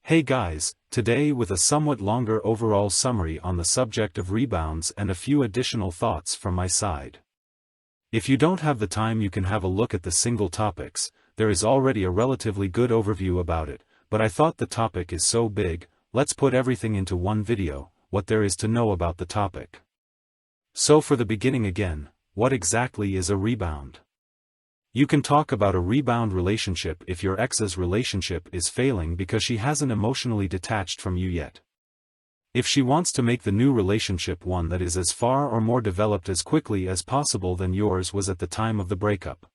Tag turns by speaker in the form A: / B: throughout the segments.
A: Hey guys, today with a somewhat longer overall summary on the subject of rebounds and a few additional thoughts from my side. If you don't have the time, you can have a look at the single topics. There is already a relatively good overview about it, but I thought the topic is so big, let's put everything into one video, what there is to know about the topic. So for the beginning again, what exactly is a rebound? You can talk about a rebound relationship if your ex's relationship is failing because she hasn't emotionally detached from you yet. If she wants to make the new relationship one that is as far or more developed as quickly as possible than yours was at the time of the breakup.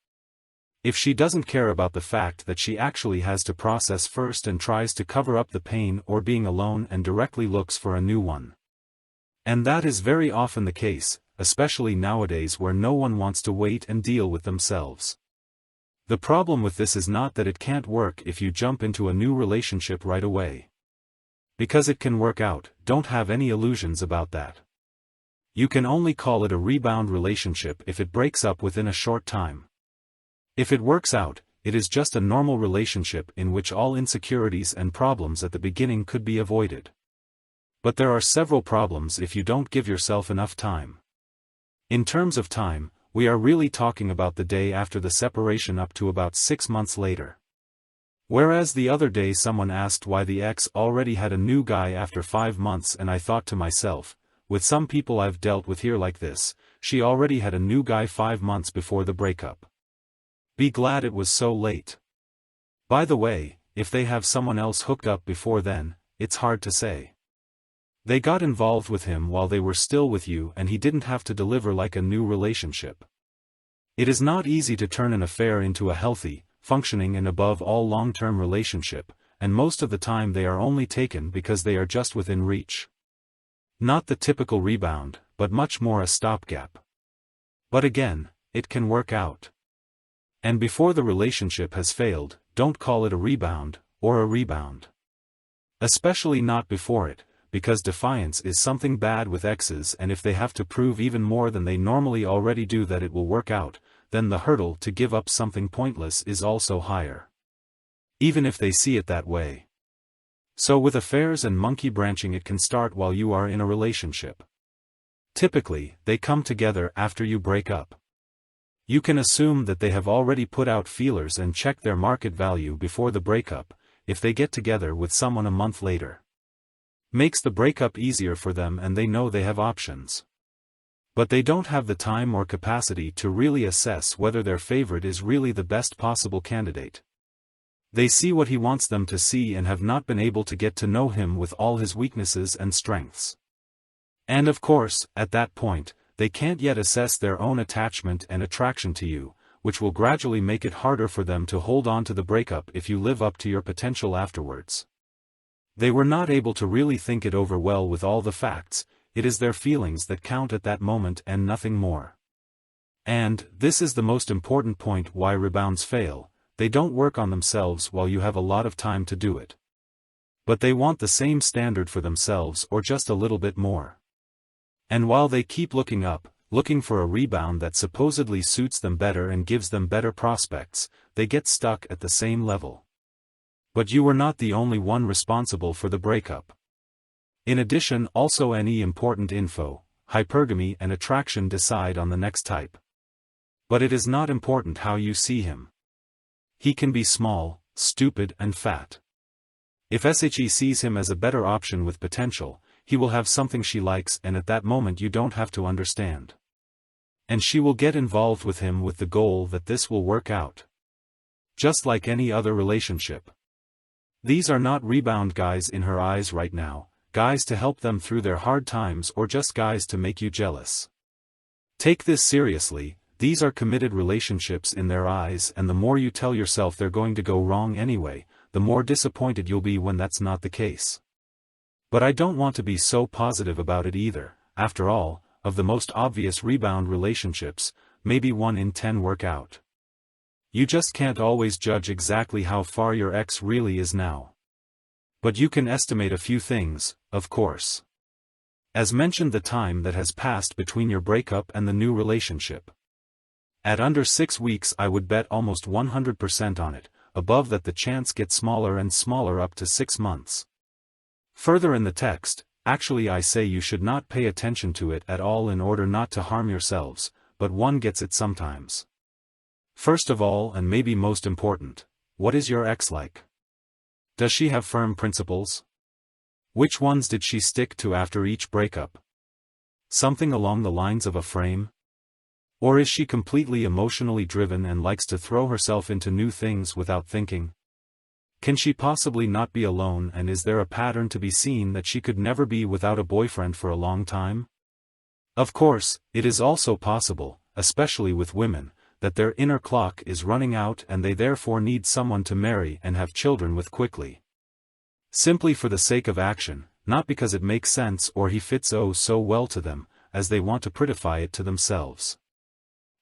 A: If she doesn't care about the fact that she actually has to process first and tries to cover up the pain or being alone and directly looks for a new one. And that is very often the case, especially nowadays where no one wants to wait and deal with themselves. The problem with this is not that it can't work if you jump into a new relationship right away. Because it can work out, don't have any illusions about that. You can only call it a rebound relationship if it breaks up within a short time. If it works out, it is just a normal relationship in which all insecurities and problems at the beginning could be avoided. But there are several problems if you don't give yourself enough time. In terms of time, we are really talking about the day after the separation up to about 6 months later. Whereas the other day someone asked why the ex already had a new guy after 5 months, and I thought to myself, with some people I've dealt with here like this, she already had a new guy 5 months before the breakup. Be glad it was so late. By the way, if they have someone else hooked up before then, it's hard to say. They got involved with him while they were still with you and he didn't have to deliver like a new relationship. It is not easy to turn an affair into a healthy, functioning and above all long-term relationship, and most of the time they are only taken because they are just within reach. Not the typical rebound, but much more a stopgap. But again, it can work out. And before the relationship has failed, don't call it a rebound, or a rebound. Especially not before it, because defiance is something bad with exes, and if they have to prove even more than they normally already do that it will work out, then the hurdle to give up something pointless is also higher. Even if they see it that way. So with affairs and monkey branching, it can start while you are in a relationship. Typically, they come together after you break up. You can assume that they have already put out feelers and checked their market value before the breakup, if they get together with someone a month later. Makes the breakup easier for them and they know they have options. But they don't have the time or capacity to really assess whether their favorite is really the best possible candidate. They see what he wants them to see and have not been able to get to know him with all his weaknesses and strengths. And of course, at that point, they can't yet assess their own attachment and attraction to you, which will gradually make it harder for them to hold on to the breakup if you live up to your potential afterwards. They were not able to really think it over well with all the facts. It is their feelings that count at that moment and nothing more. And, this is the most important point why rebounds fail, they don't work on themselves while you have a lot of time to do it. But they want the same standard for themselves or just a little bit more. And while they keep looking up, looking for a rebound that supposedly suits them better and gives them better prospects, they get stuck at the same level. But you were not the only one responsible for the breakup. In addition, also any important info, hypergamy and attraction decide on the next type. But it is not important how you see him. He can be small, stupid and fat. If she sees him as a better option with potential, he will have something she likes and at that moment you don't have to understand. And she will get involved with him with the goal that this will work out. Just like any other relationship. These are not rebound guys in her eyes right now, guys to help them through their hard times or just guys to make you jealous. Take this seriously, these are committed relationships in their eyes, and the more you tell yourself they're going to go wrong anyway, the more disappointed you'll be when that's not the case. But I don't want to be so positive about it either. After all, of the most obvious rebound relationships, maybe 1 in 10 work out. You just can't always judge exactly how far your ex really is now. But you can estimate a few things, of course. As mentioned, the time that has passed between your breakup and the new relationship. At under 6 weeks I would bet almost 100% on it, above that the chance gets smaller and smaller up to 6 months. Further in the text, actually I say you should not pay attention to it at all in order not to harm yourselves, but one gets it sometimes. First of all, and maybe most important, what is your ex like? Does she have firm principles? Which ones did she stick to after each breakup? Something along the lines of a frame? Or is she completely emotionally driven and likes to throw herself into new things without thinking? Can she possibly not be alone, and is there a pattern to be seen that she could never be without a boyfriend for a long time? Of course, it is also possible, especially with women, that their inner clock is running out and they therefore need someone to marry and have children with quickly. Simply for the sake of action, not because it makes sense or he fits oh so well to them, as they want to prettify it to themselves.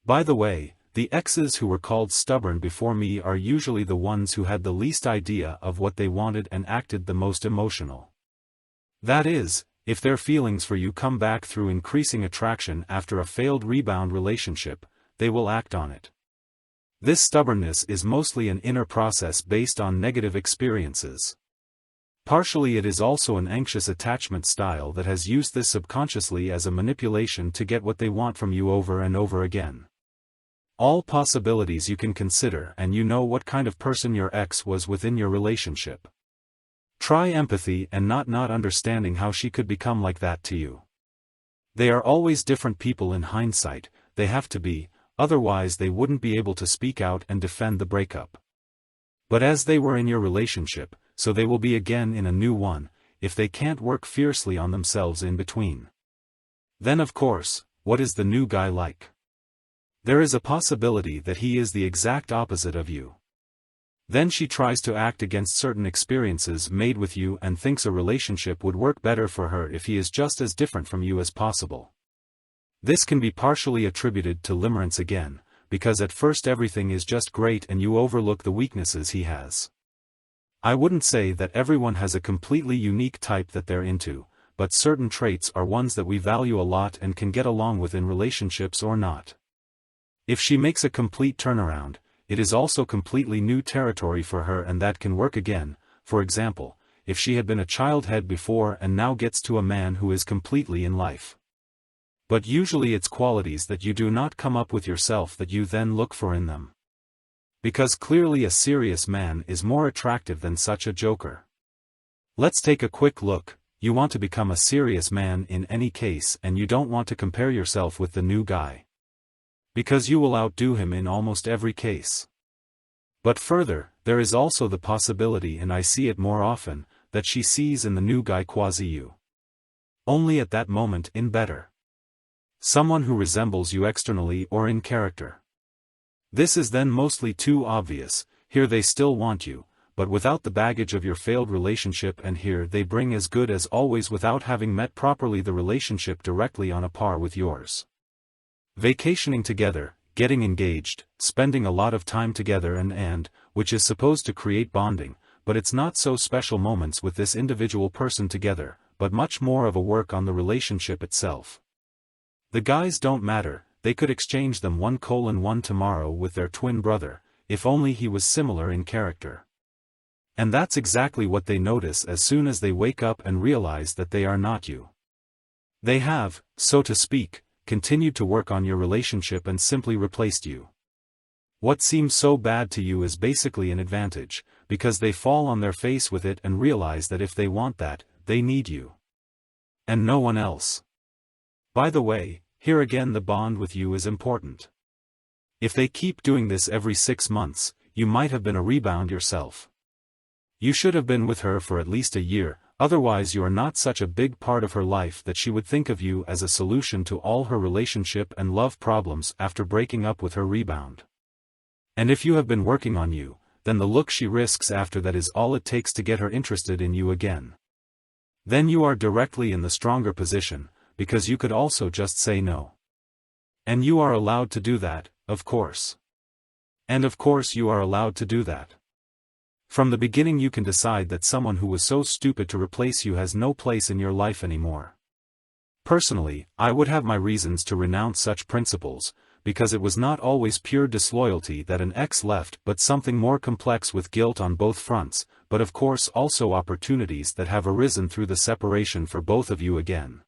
A: By the way, the exes who were called stubborn before me are usually the ones who had the least idea of what they wanted and acted the most emotional. That is, if their feelings for you come back through increasing attraction after a failed rebound relationship, they will act on it. This stubbornness is mostly an inner process based on negative experiences. Partially it is also an anxious attachment style that has used this subconsciously as a manipulation to get what they want from you over and over again. All possibilities you can consider, and you know what kind of person your ex was within your relationship. Try empathy and not understanding how she could become like that to you. They are always different people in hindsight, they have to be, otherwise they wouldn't be able to speak out and defend the breakup. But as they were in your relationship, so they will be again in a new one, if they can't work fiercely on themselves in between. Then of course, what is the new guy like? There is a possibility that he is the exact opposite of you. Then she tries to act against certain experiences made with you and thinks a relationship would work better for her if he is just as different from you as possible. This can be partially attributed to limerence again, because at first everything is just great and you overlook the weaknesses he has. I wouldn't say that everyone has a completely unique type that they're into, but certain traits are ones that we value a lot and can get along with in relationships or not. If she makes a complete turnaround, it is also completely new territory for her and that can work again. For example, if she had been a childhead before and now gets to a man who is completely in life. But usually it's qualities that you do not come up with yourself that you then look for in them. Because clearly a serious man is more attractive than such a joker. Let's take a quick look. You want to become a serious man in any case and you don't want to compare yourself with the new guy. Because you will outdo him in almost every case. But further, there is also the possibility, and I see it more often, that she sees in the new guy quasi you. Only at that moment in better. Someone who resembles you externally or in character. This is then mostly too obvious. Here they still want you, but without the baggage of your failed relationship, and here they bring as good as always without having met properly the relationship directly on a par with yours. Vacationing together, getting engaged, spending a lot of time together and, which is supposed to create bonding, but it's not so special moments with this individual person together, but much more of a work on the relationship itself. The guys don't matter, they could exchange them 1:1 tomorrow with their twin brother, if only he was similar in character. And that's exactly what they notice as soon as they wake up and realize that they are not you. They have, so to speak, continued to work on your relationship and simply replaced you. What seems so bad to you is basically an advantage, because they fall on their face with it and realize that if they want that, they need you. And no one else. By the way, here again the bond with you is important. If they keep doing this every 6 months, you might have been a rebound yourself. You should have been with her for at least a year, otherwise you are not such a big part of her life that she would think of you as a solution to all her relationship and love problems after breaking up with her rebound. And if you have been working on you, then the look she risks after that is all it takes to get her interested in you again. Then you are directly in the stronger position, because you could also just say no. And you are allowed to do that, of course. And of course you are allowed to do that. From the beginning you can decide that someone who was so stupid to replace you has no place in your life anymore. Personally, I would have my reasons to renounce such principles, because it was not always pure disloyalty that an ex left but something more complex with guilt on both fronts, but of course also opportunities that have arisen through the separation for both of you again.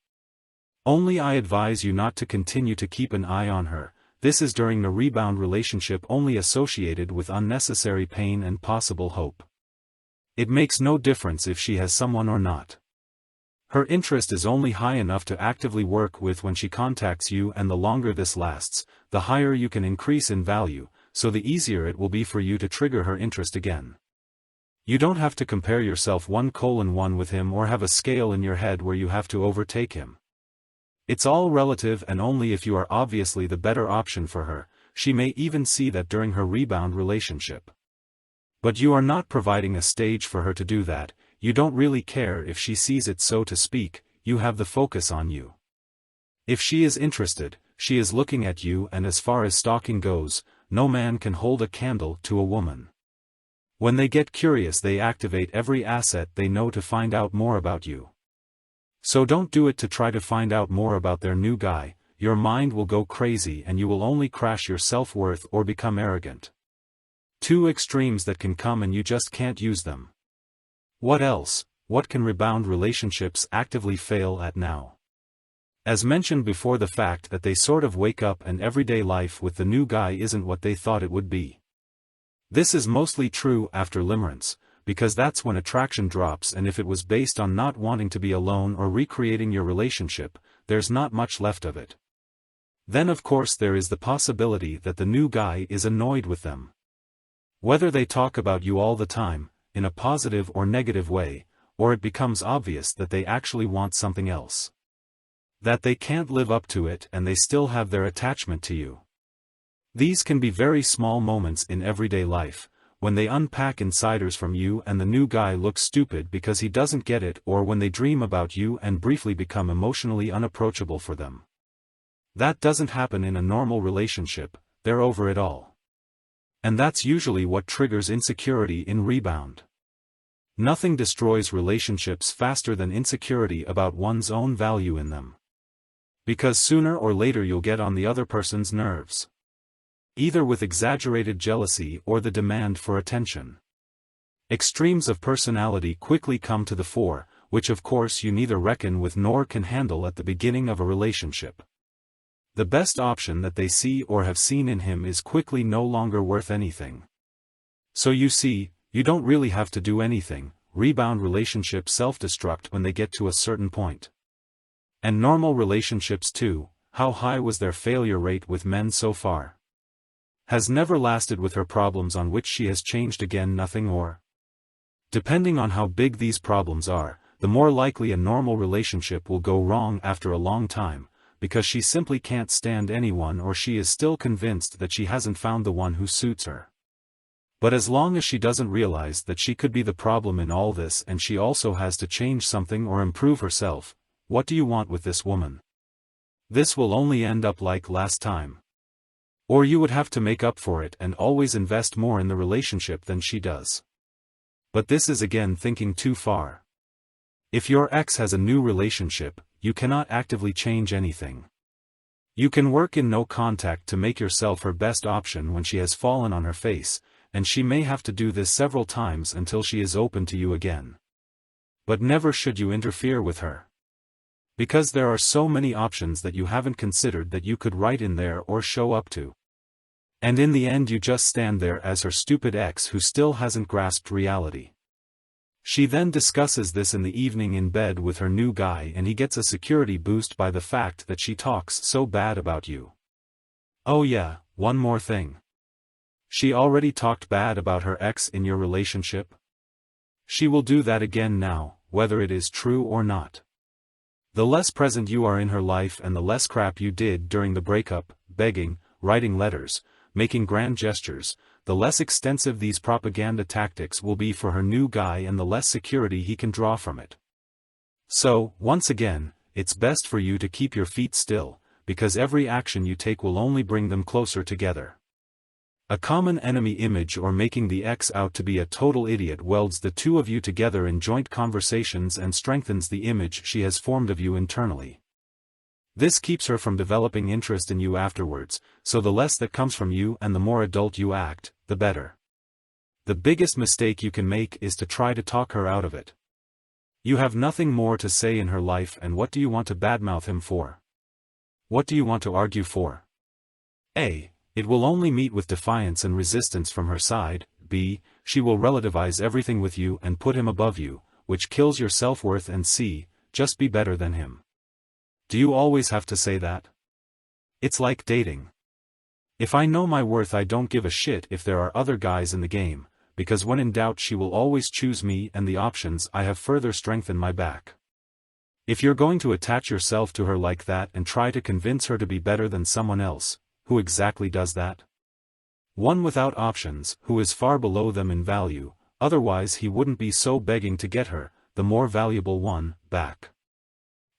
A: Only I advise you not to continue to keep an eye on her. This is during a rebound relationship only associated with unnecessary pain and possible hope. It makes no difference if she has someone or not. Her interest is only high enough to actively work with when she contacts you, and the longer this lasts, the higher you can increase in value, so the easier it will be for you to trigger her interest again. You don't have to compare yourself 1:1 with him or have a scale in your head where you have to overtake him. It's all relative, and only if you are obviously the better option for her, she may even see that during her rebound relationship. But you are not providing a stage for her to do that. You don't really care if she sees it, so to speak, you have the focus on you. If she is interested, she is looking at you, and as far as stalking goes, no man can hold a candle to a woman. When they get curious, they activate every asset they know to find out more about you. So don't do it to try to find out more about their new guy. Your mind will go crazy and you will only crash your self-worth or become arrogant. Two extremes that can come and you just can't use them. What else? What can rebound relationships actively fail at now? As mentioned before, the fact that they sort of wake up and everyday life with the new guy isn't what they thought it would be. This is mostly true after limerence, because that's when attraction drops, and if it was based on not wanting to be alone or recreating your relationship, there's not much left of it. Then of course there is the possibility that the new guy is annoyed with them. Whether they talk about you all the time, in a positive or negative way, or it becomes obvious that they actually want something else. That they can't live up to it and they still have their attachment to you. These can be very small moments in everyday life, when they unpack insiders from you and the new guy looks stupid because he doesn't get it, or when they dream about you and briefly become emotionally unapproachable for them. That doesn't happen in a normal relationship, they're over it all. And that's usually what triggers insecurity in rebound. Nothing destroys relationships faster than insecurity about one's own value in them. Because sooner or later you'll get on the other person's nerves. Either with exaggerated jealousy or the demand for attention. Extremes of personality quickly come to the fore, which of course you neither reckon with nor can handle at the beginning of a relationship. The best option that they see or have seen in him is quickly no longer worth anything. So you see, you don't really have to do anything. Rebound relationships self-destruct when they get to a certain point. And normal relationships too. How high was their failure rate with men so far? Has never lasted with her problems on which she has changed again nothing, or? Depending on how big these problems are, the more likely a normal relationship will go wrong after a long time, because she simply can't stand anyone, or she is still convinced that she hasn't found the one who suits her. But as long as she doesn't realize that she could be the problem in all this, and she also has to change something or improve herself, what do you want with this woman? This will only end up like last time. Or you would have to make up for it and always invest more in the relationship than she does. But this is again thinking too far. If your ex has a new relationship, you cannot actively change anything. You can work in no contact to make yourself her best option when she has fallen on her face, and she may have to do this several times until she is open to you again. But never should you interfere with her. Because there are so many options that you haven't considered that you could write in there or show up to. And in the end you just stand there as her stupid ex who still hasn't grasped reality. She then discusses this in the evening in bed with her new guy, and he gets a security boost by the fact that she talks so bad about you. Oh yeah, one more thing. She already talked bad about her ex in your relationship. She will do that again now, whether it is true or not. The less present you are in her life and the less crap you did during the breakup, begging, writing letters, making grand gestures, the less extensive these propaganda tactics will be for her new guy and the less security he can draw from it. So, once again, it's best for you to keep your feet still, because every action you take will only bring them closer together. A common enemy image or making the ex out to be a total idiot welds the two of you together in joint conversations and strengthens the image she has formed of you internally. This keeps her from developing interest in you afterwards, so the less that comes from you and the more adult you act, the better. The biggest mistake you can make is to try to talk her out of it. You have nothing more to say in her life, and what do you want to badmouth him for? What do you want to argue for? A. It will only meet with defiance and resistance from her side. B. She will relativize everything with you and put him above you, which kills your self-worth. And C. Just be better than him. Do you always have to say that? It's like dating. If I know my worth, I don't give a shit if there are other guys in the game, because when in doubt she will always choose me, and the options I have further strengthen my back. If you're going to attach yourself to her like that and try to convince her to be better than someone else, who exactly does that? One without options, who is far below them in value, otherwise he wouldn't be so begging to get her, the more valuable one, back.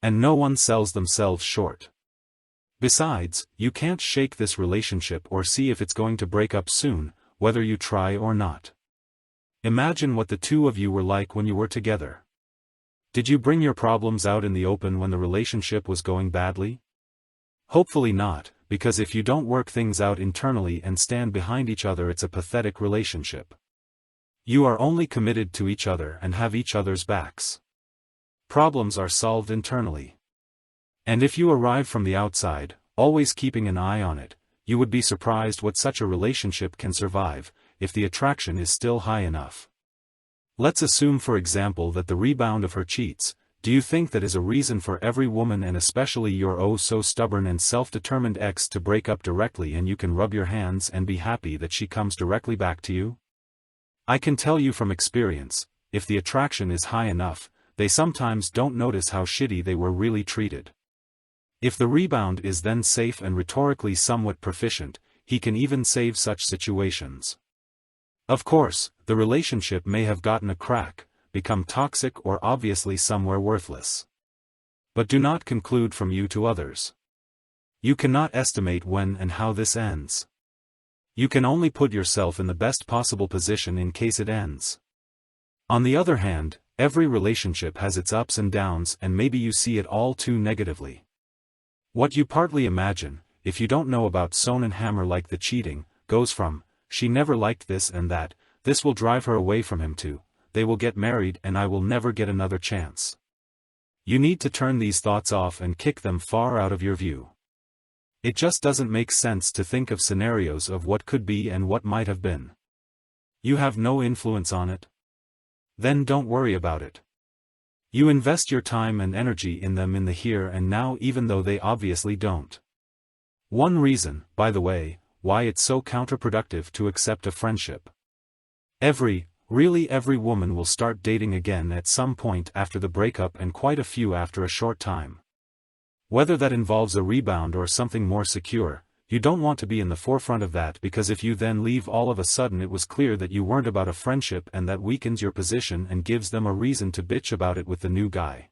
A: And no one sells themselves short. Besides, you can't shake this relationship or see if it's going to break up soon, whether you try or not. Imagine what the two of you were like when you were together. Did you bring your problems out in the open when the relationship was going badly? Hopefully not, because if you don't work things out internally and stand behind each other, it's a pathetic relationship. You are only committed to each other and have each other's backs. Problems are solved internally. And if you arrive from the outside, always keeping an eye on it, you would be surprised what such a relationship can survive, if the attraction is still high enough. Let's assume, for example, that the rebound of her cheats. Do you think that is a reason for every woman, and especially your oh so stubborn and self-determined ex, to break up directly, and you can rub your hands and be happy that she comes directly back to you? I can tell you from experience, if the attraction is high enough, they sometimes don't notice how shitty they were really treated. If the rebound is then safe and rhetorically somewhat proficient, he can even save such situations. Of course, the relationship may have gotten a crack, become toxic, or obviously somewhere worthless. But do not conclude from you to others. You cannot estimate when and how this ends. You can only put yourself in the best possible position in case it ends. On the other hand, every relationship has its ups and downs, and maybe you see it all too negatively. What you partly imagine, if you don't know about Son and Hammer, like the cheating, goes from, she never liked this and that, this will drive her away from him, to, they will get married and I will never get another chance. You need to turn these thoughts off and kick them far out of your view. It just doesn't make sense to think of scenarios of what could be and what might have been. You have no influence on it. Then don't worry about it. You invest your time and energy in them in the here and now, even though they obviously don't. One reason, by the way, why it's so counterproductive to accept a friendship. Really every woman will start dating again at some point after the breakup, and quite a few after a short time. Whether that involves a rebound or something more secure, you don't want to be in the forefront of that, because if you then leave, all of a sudden it was clear that you weren't about a friendship, and that weakens your position and gives them a reason to bitch about it with the new guy.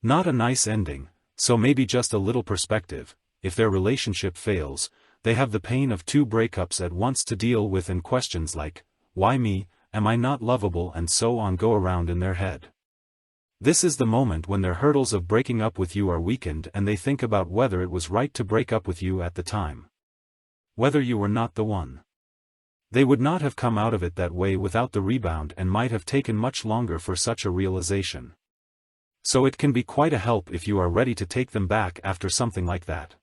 A: Not a nice ending. So maybe just a little perspective: if their relationship fails, they have the pain of 2 breakups at once to deal with, and questions like, why me, am I not lovable, and so on go around in their head. This is the moment when their hurdles of breaking up with you are weakened, and they think about whether it was right to break up with you at the time. Whether you were not the one. They would not have come out of it that way without the rebound, and might have taken much longer for such a realization. So it can be quite a help if you are ready to take them back after something like that.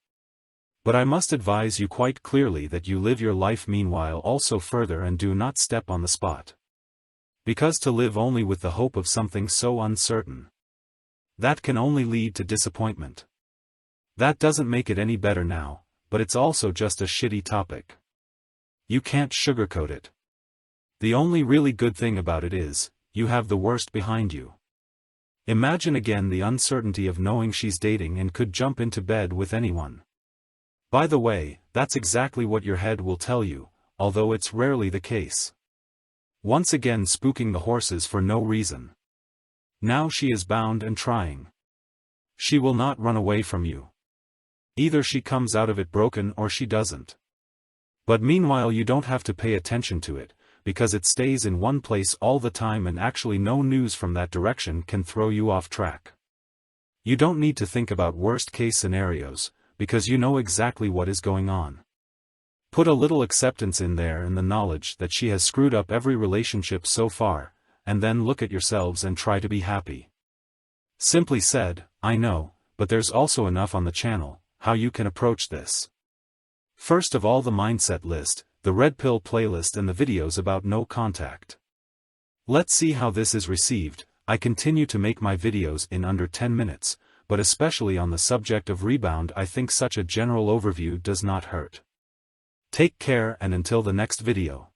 A: But I must advise you quite clearly that you live your life meanwhile also further, and do not step on the spot. Because to live only with the hope of something so uncertain, that can only lead to disappointment. That doesn't make it any better now, but it's also just a shitty topic. You can't sugarcoat it. The only really good thing about it is, you have the worst behind you. Imagine again the uncertainty of knowing she's dating and could jump into bed with anyone. By the way, that's exactly what your head will tell you, although it's rarely the case. Once again spooking the horses for no reason. Now she is bound and trying. She will not run away from you. Either she comes out of it broken or she doesn't. But meanwhile you don't have to pay attention to it, because it stays in one place all the time, and actually no news from that direction can throw you off track. You don't need to think about worst-case scenarios, because you know exactly what is going on. Put a little acceptance in there and the knowledge that she has screwed up every relationship so far, and then look at yourselves and try to be happy. Simply said, I know, but there's also enough on the channel, how you can approach this. First of all, the mindset list, the red pill playlist and the videos about no contact. Let's see how this is received. I continue to make my videos in under 10 minutes, but especially on the subject of rebound I think such a general overview does not hurt. Take care and until the next video.